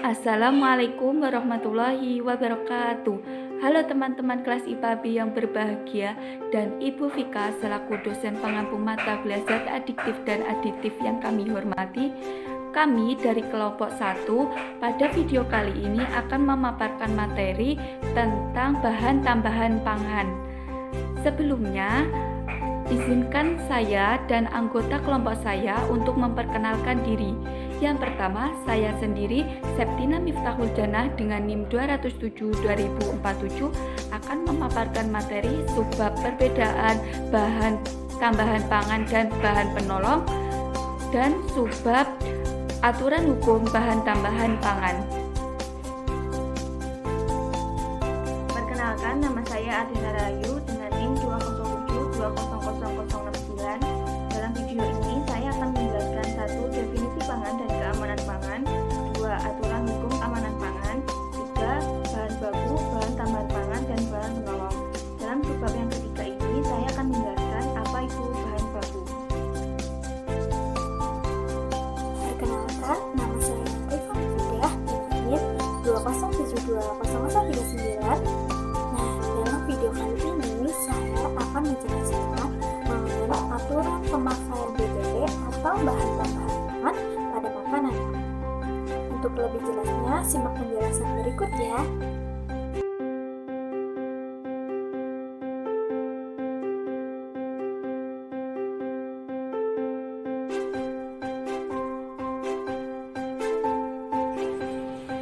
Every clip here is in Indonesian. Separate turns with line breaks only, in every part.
Assalamualaikum warahmatullahi wabarakatuh. Halo teman-teman kelas IPA B yang berbahagia dan Ibu Vika selaku dosen pengampu mata kuliah zat adiktif dan aditif yang kami hormati. Kami dari kelompok 1 pada video kali ini akan memaparkan materi tentang bahan tambahan pangan. Sebelumnya, izinkan saya dan anggota kelompok saya untuk memperkenalkan diri. Yang pertama, saya sendiri, Septina Miftahul Janah dengan NIM 207-2047 akan memaparkan materi subbab perbedaan bahan tambahan pangan dan bahan penolong dan subbab aturan hukum bahan tambahan pangan. Perkenalkan, nama saya Adina Rayu dengan NIM 207-20009. Dalam video ini saya akan menjelaskan 1. Definisi pangan dan keamanan pangan, 2. Aturan hukum keamanan pangan, 3. Bahan baku, bahan tambahan pangan, dan bahan penolong. Dalam subbab yang ketiga ini saya akan menjelaskan apa itu bahan baku.
Perkenalkan, nama saya Rifat Fidah dengan NIM 207200039. Dalam video kali ini saya akan menjelaskan mengenai aturan pemakaian BTP atau bahan tambahan pangan pada makanan. Untuk lebih jelasnya, simak penjelasan berikut ya.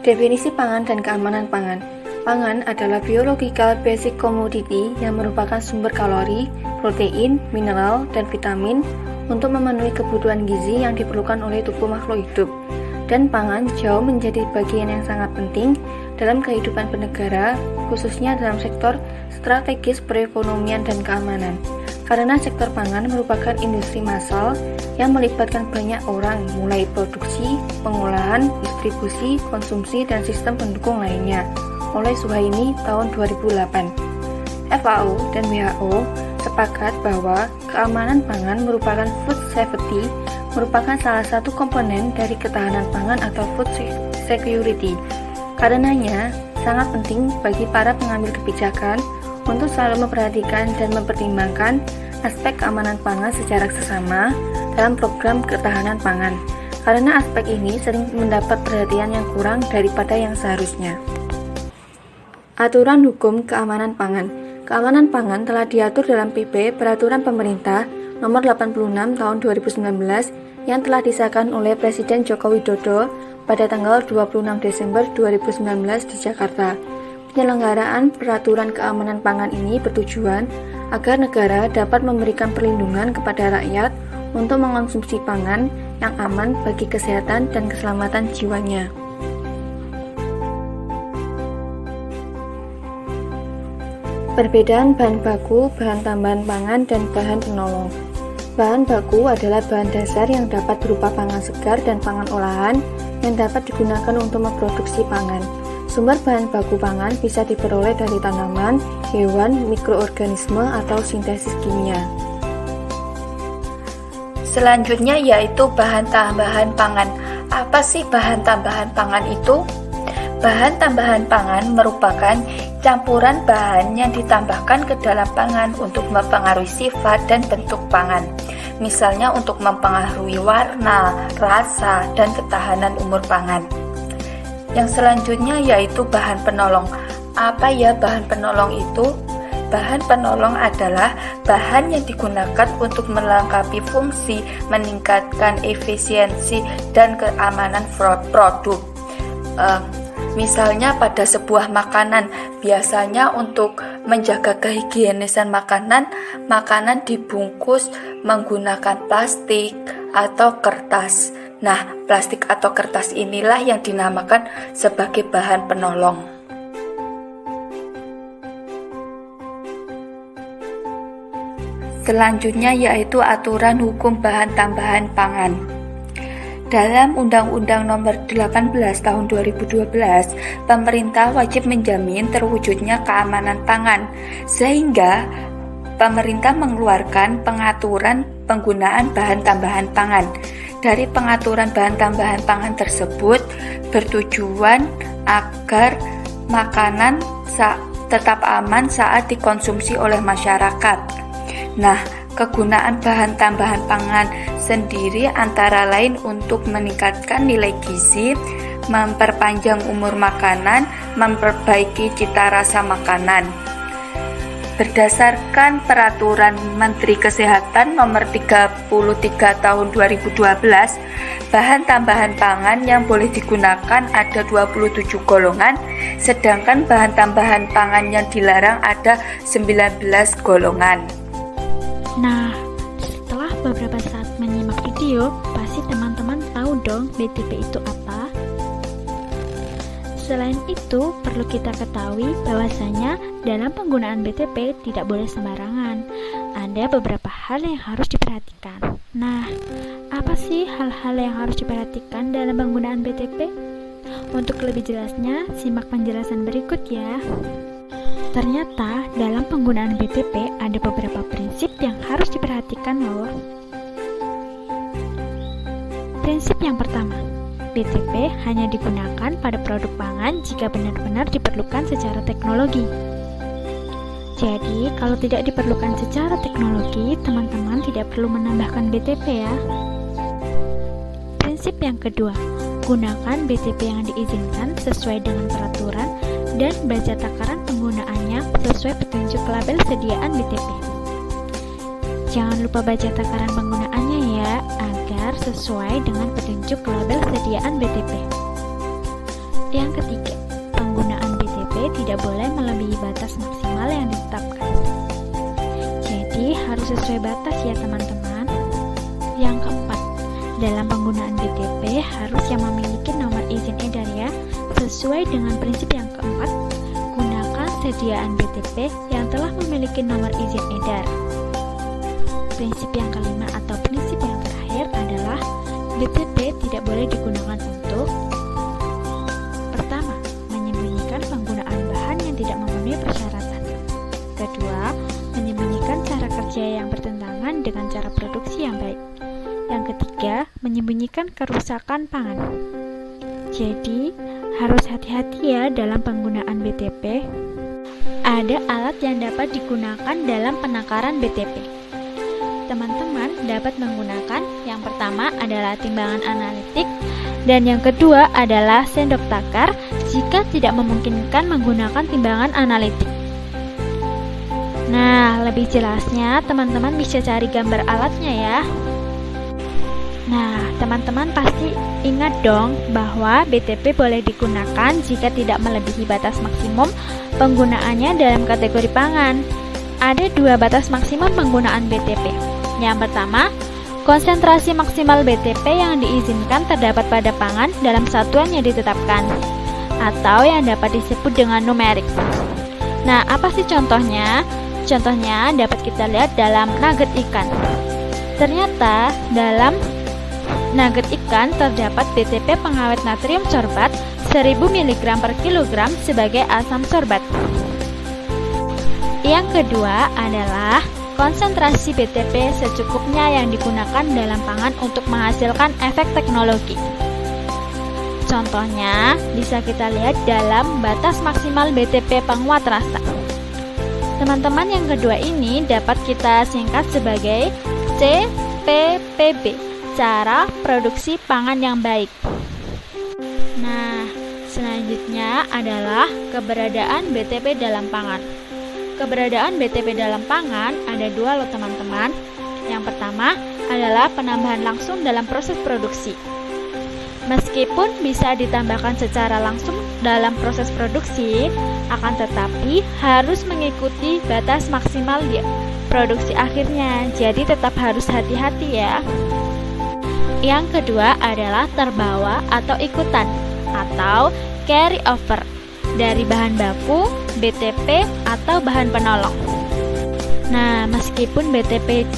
Definisi pangan dan keamanan pangan. Pangan adalah biological basic commodity yang merupakan sumber kalori, protein, mineral, dan vitamin untuk memenuhi kebutuhan gizi yang diperlukan oleh tubuh makhluk hidup. Dan pangan jauh menjadi bagian yang sangat penting dalam kehidupan bernegara, khususnya dalam sektor strategis perekonomian dan keamanan. Karena sektor pangan merupakan industri massal yang melibatkan banyak orang, mulai produksi, pengolahan, distribusi, konsumsi, dan sistem pendukung lainnya. Oleh Suhaimi tahun 2008. FAO dan WHO sepakat bahwa keamanan pangan merupakan food safety, merupakan salah satu komponen dari ketahanan pangan atau food security. Karenanya, sangat penting bagi para pengambil kebijakan untuk selalu memperhatikan dan mempertimbangkan aspek keamanan pangan secara sesama dalam program ketahanan pangan, karena aspek ini sering mendapat perhatian yang kurang daripada yang seharusnya. Aturan hukum keamanan pangan. Keamanan pangan telah diatur dalam PP Peraturan Pemerintah Nomor 86 Tahun 2019 yang telah disahkan oleh Presiden Joko Widodo pada tanggal 26 Desember 2019 di Jakarta. Penyelenggaraan peraturan keamanan pangan ini bertujuan agar negara dapat memberikan perlindungan kepada rakyat untuk mengonsumsi pangan yang aman bagi kesehatan dan keselamatan jiwanya. Perbedaan bahan baku, bahan tambahan pangan, dan bahan penolong. Bahan baku adalah bahan dasar yang dapat berupa pangan segar dan pangan olahan yang dapat digunakan untuk memproduksi pangan. Sumber bahan baku pangan bisa diperoleh dari tanaman, hewan, mikroorganisme, atau sintesis kimia.
Selanjutnya yaitu bahan tambahan pangan. Apa sih bahan tambahan pangan itu? Bahan tambahan pangan merupakan campuran bahan yang ditambahkan ke dalam pangan untuk mempengaruhi sifat dan bentuk pangan. Misalnya untuk mempengaruhi warna, rasa, dan ketahanan umur pangan. Yang selanjutnya yaitu bahan penolong. Apa ya bahan penolong itu? Bahan penolong adalah bahan yang digunakan untuk melengkapi fungsi, meningkatkan efisiensi, dan keamanan produk. Misalnya pada sebuah makanan, biasanya untuk menjaga kehigienisan makanan dibungkus menggunakan plastik atau kertas. Nah, plastik atau kertas inilah yang dinamakan sebagai bahan penolong. Selanjutnya yaitu aturan hukum bahan tambahan pangan. Dalam Undang-Undang Nomor 18 Tahun 2012, pemerintah wajib menjamin terwujudnya keamanan pangan, sehingga pemerintah mengeluarkan pengaturan penggunaan bahan tambahan pangan. dari pengaturan bahan tambahan pangan tersebut bertujuan agar makanan tetap aman saat dikonsumsi oleh masyarakat. Nah, kegunaan bahan tambahan pangan sendiri antara lain untuk meningkatkan nilai gizi, memperpanjang umur makanan, memperbaiki cita rasa makanan. Berdasarkan Peraturan Menteri Kesehatan Nomor 33 Tahun 2012, bahan tambahan pangan yang boleh digunakan ada 27 golongan, sedangkan bahan tambahan pangan yang dilarang ada 19 golongan.
Nah, setelah beberapa saat menyimak video, pasti teman-teman tahu dong BTP itu apa? Selain itu, perlu kita ketahui bahwasanya dalam penggunaan BTP tidak boleh sembarangan. Ada beberapa hal yang harus diperhatikan. Nah, apa sih hal-hal yang harus diperhatikan dalam penggunaan BTP? Untuk lebih jelasnya, simak penjelasan berikut ya. Ternyata dalam penggunaan BTP ada beberapa prinsip yang harus diperhatikan loh. Prinsip yang pertama, BTP hanya digunakan pada produk pangan jika benar-benar diperlukan secara teknologi. Jadi, kalau tidak diperlukan secara teknologi, teman-teman tidak perlu menambahkan BTP ya. Prinsip yang kedua, gunakan BTP yang diizinkan sesuai dengan peraturan dan baca takaran penggunaannya sesuai petunjuk label sediaan BTP. Jangan lupa baca takaran penggunaannya ya, agar sesuai dengan petunjuk label sediaan BTP. Yang ketiga, penggunaan BTP tidak boleh melebihi batas maksimal yang ditetapkan. Jadi harus sesuai batas ya teman-teman. Yang keempat, dalam penggunaan BTP harus yang memiliki nomor izin edar ya. Sesuai dengan prinsip yang keempat, gunakan sediaan BTP yang telah memiliki nomor izin edar. Prinsip yang kelima atau prinsip yang terakhir adalah BTP tidak boleh digunakan untuk pertama, menyembunyikan penggunaan bahan yang tidak memenuhi persyaratan. Kedua, menyembunyikan cara kerja yang bertentangan dengan cara produksi yang baik. Yang ketiga, menyembunyikan kerusakan pangan. Jadi, harus hati-hati ya dalam penggunaan BTP. Ada alat yang dapat digunakan dalam penakaran BTP. Teman-teman dapat menggunakan yang pertama adalah timbangan analitik dan yang kedua adalah sendok takar jika tidak memungkinkan menggunakan timbangan analitik. Nah, lebih jelasnya teman-teman bisa cari gambar alatnya ya. Nah, teman-teman pasti ingat dong bahwa BTP boleh digunakan jika tidak melebihi batas maksimum penggunaannya dalam kategori pangan. Ada dua batas maksimum penggunaan BTP. Yang pertama, konsentrasi maksimal BTP yang diizinkan terdapat pada pangan dalam satuan yang ditetapkan, atau yang dapat disebut dengan numerik. Nah, apa sih contohnya? Contohnya dapat kita lihat dalam nugget ikan. Ternyata dalam nugget ikan terdapat BTP pengawet natrium sorbat 1000 mg per kilogram sebagai asam sorbat. Yang kedua adalah konsentrasi BTP secukupnya yang digunakan dalam pangan untuk menghasilkan efek teknologi. Contohnya bisa kita lihat dalam batas maksimal BTP penguat rasa. Teman-teman, yang kedua ini dapat kita singkat sebagai CPPB, cara produksi pangan yang baik. Nah, selanjutnya adalah keberadaan BTP dalam pangan. Keberadaan BTP dalam pangan ada dua loh teman-teman. Yang pertama adalah penambahan langsung dalam proses produksi. Meskipun bisa ditambahkan secara langsung dalam proses produksi, akan tetapi harus mengikuti batas maksimal di produksi akhirnya. Jadi tetap harus hati-hati ya. Yang kedua adalah terbawa atau ikutan atau carry over dari bahan baku, BTP, atau bahan penolong. Nah, meskipun BTP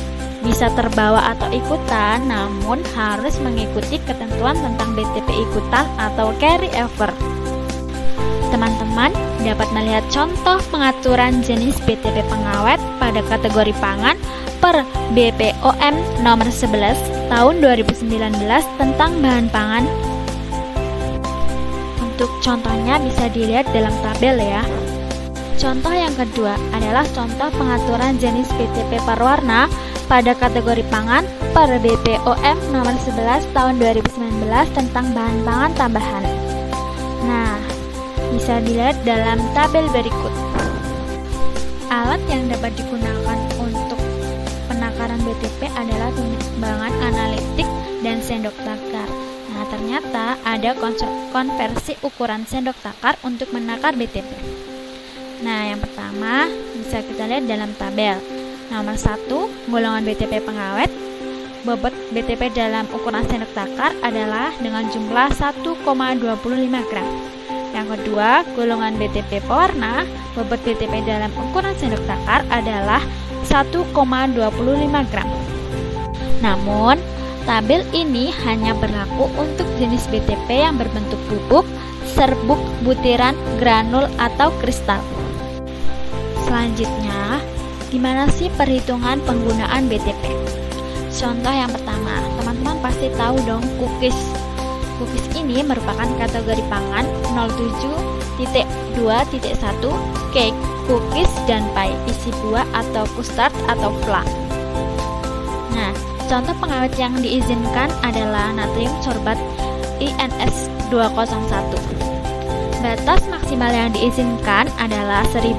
bisa terbawa atau ikutan, namun harus mengikuti ketentuan tentang BTP ikutan atau carry over. Teman-teman dapat melihat contoh pengaturan jenis BTP pengawet pada kategori pangan per BPOM nomor 11 tahun 2019 tentang bahan pangan. Untuk contohnya bisa dilihat dalam tabel ya. Contoh yang kedua adalah contoh pengaturan jenis BTP per warna pada kategori pangan per BPOM nomor 11 tahun 2019 tentang bahan pangan tambahan. Nah, bisa dilihat dalam tabel berikut. Alat yang dapat digunakan untuk penakaran BTP adalah timbangan analitik dan sendok takar. Nah, ternyata ada konversi ukuran sendok takar untuk menakar BTP. Nah, yang pertama bisa kita lihat dalam tabel. Nomor 1, golongan BTP pengawet. Bobot BTP dalam ukuran sendok takar adalah dengan jumlah 1,25 gram. Yang kedua, golongan BTP pewarna. Bobot BTP dalam ukuran sendok takar adalah 1,25 gram. Namun, tabel ini hanya berlaku untuk jenis BTP yang berbentuk bubuk, serbuk, butiran, granul, atau kristal. Selanjutnya, gimana sih perhitungan penggunaan BTP? Contoh yang pertama, teman-teman pasti tahu dong cookies. Cookies ini merupakan kategori pangan 07.2.1 cake, cookies, dan pie, isi buah atau custard atau flan. Nah, contoh pengawet yang diizinkan adalah natrium sorbat INS 201. Batas maksimal yang diizinkan adalah 1000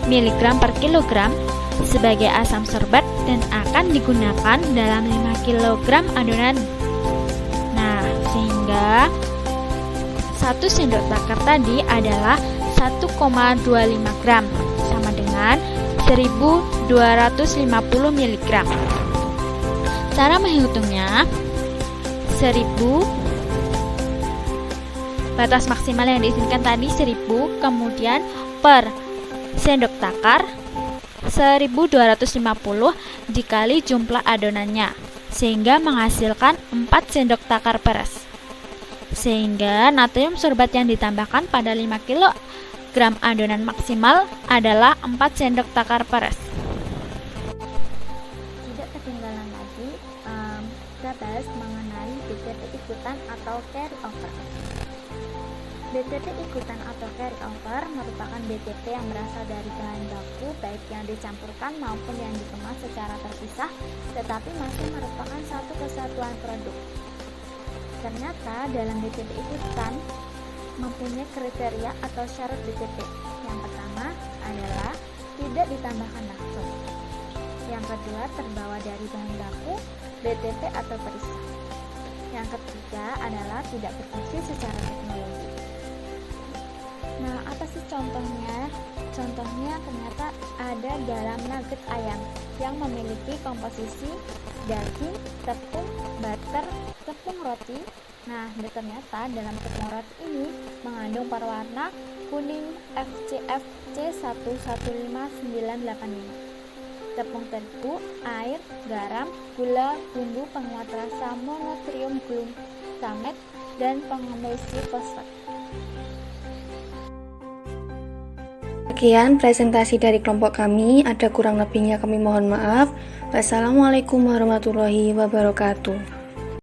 mg per kilogram sebagai asam sorbat dan akan digunakan dalam 5 kg adonan. Nah, sehingga 1 sendok takar tadi adalah 1,25 gram sama dengan 1250 mg. Cara menghitungnya 1000, batas maksimal yang diizinkan tadi 1000, kemudian per sendok takar 1250 dikali jumlah adonannya, sehingga menghasilkan 4 sendok takar peres. Sehingga natrium sorbat yang ditambahkan pada 5 kg adonan maksimal adalah 4 sendok takar peres.
Tidak ketinggalan lagi, kita bahas mengenai BTP ikutan atau carry over. BTP ikutan atau carry over merupakan BTP yang berasal dari bahan baku baik yang dicampurkan maupun yang dikemas secara terpisah, tetapi masih merupakan satu kesatuan produk. Ternyata dalam BTP ikutan mempunyai kriteria atau syarat BTP. Yang pertama adalah tidak ditambahkan langsung. Yang kedua, terbawa dari bahan baku, BTP atau perisai. Yang ketiga adalah tidak berfungsi secara teknologi. Nah, apa sih contohnya? Contohnya ternyata ada dalam nugget ayam yang memiliki komposisi daging, tepung, butter, tepung roti. Nah, ternyata dalam tepung roti ini mengandung perwarna kuning FCFC 11595. Tepung terigu, air, garam, gula, bumbu penguat rasa monotrium glutamate, dan pengembesi fosfat.
Sekian presentasi dari kelompok kami, ada kurang lebihnya kami mohon maaf. Wassalamualaikum warahmatullahi wabarakatuh.